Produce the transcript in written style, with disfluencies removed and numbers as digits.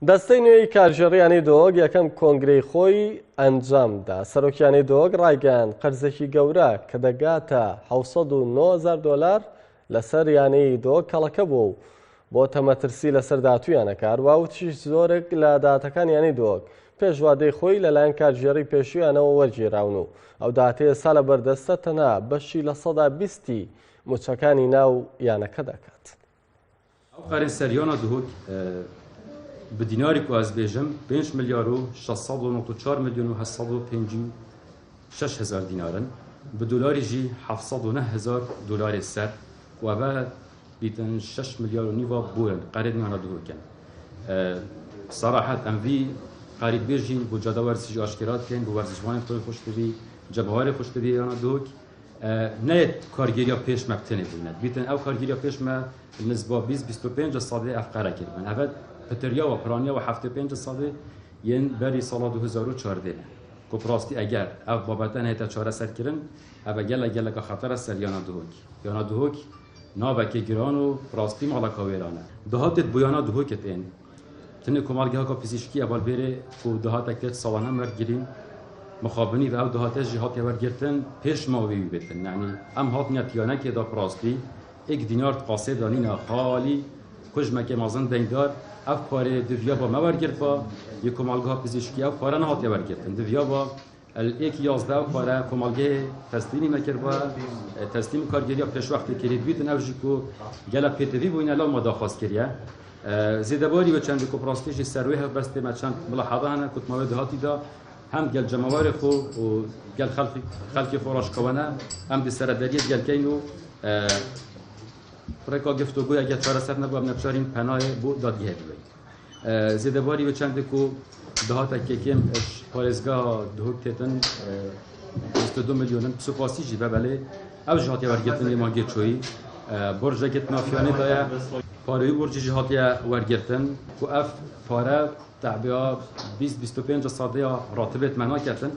دەستەی نوێی کارژێڕیانی دۆگ یەکەم کۆنگرەی خۆی ئەنجامدا. سەرۆکیانی دۆگ ڕایگەیاند قەرزێکی گەورە کە دەگاتە $709,000 لەسەر یانەی دۆگ کەڵەکە بوو و بۆ تەمەترسی لەسەر داهاتوویانەکە. هەروەها زۆرێک لە داهاتەکان یانی دۆگ پێشوادەی خۆی لەلایەن کارژێڕی پێشوویانەوە وەرگێراون و ئەو داهاتە ئێستا لە بەردەستە تەنها بەشی لە 20% موچەکانی ناو یانەکە دەکات. قرن سریانا دهوک به دیناری که از بیشم 5,694,756,000 دینارن، به دلاری جی $709,000 سر و بعد بیتن 6 میلیارد و نیو بورن قرید میانا دهوکن. صراحت اموی قریب بیشین با جدا ورزشی آشکارات کن، با ورزشوان خود خوشتبی، جبهار خوشتبی میانا دهوک. نه کارگیری پیش مبتنی بودند. بیتن او کارگیری پیش ما نسبت 20-25 افقاره کردن. اول پتریا و پرانیا و 75 ین بری سال 2014. که پراستی اگر او بابتن هیتا چاره سر کردن، او گله که خطر است یانا دهوک. یانا دهوک نابکه گران و پراستی مالک ویرانه. دهاتت بیانا دهوکت این. تنه کمالگه ها که پزشکی اول بره که دهات اکتر سالانه مرگیرین. مخابنی و او دهاتش جهات ورگرتن پیش ماوی بیتن. یعنی ام هات نیتیانه که دا پراستی یک دینار قاصد دانینا خالی کج مکه مازن دیندار اف پاره دویا با مورگرت با یک کمالگاه پزشکی اف پاره نهات ورگرتن دویا با یک 11 پاره کمالگه تسلیمی مکر با تسلیم کارگیری پیش وقتی کرید بیتن اوجی کو گلا پتوی بوین الا مداخواست کریه زیدباری و چند کوپراستیش سروی هف بسته ما چند ملاحظه هنه کت مواد هاتی دا هم گل جماوار خو و گل خلقی فراش کوانه هم دی سرداریت گل کینو فرقا گفتگوی اگر چاره سر نبود نبشارین پناه بود دادگاه بیایی. زیدباری و چند کو دهات که کم پارزگاه دهوک تن 22 میلیون سپاسی جیبه ولی او جهاتی ورگرتن ماگی چوی برجکت مافیانه دایا پاره برج جهاتی ورگرتن کو اف پاره تعبیه 20-25 راتبت معنا کردن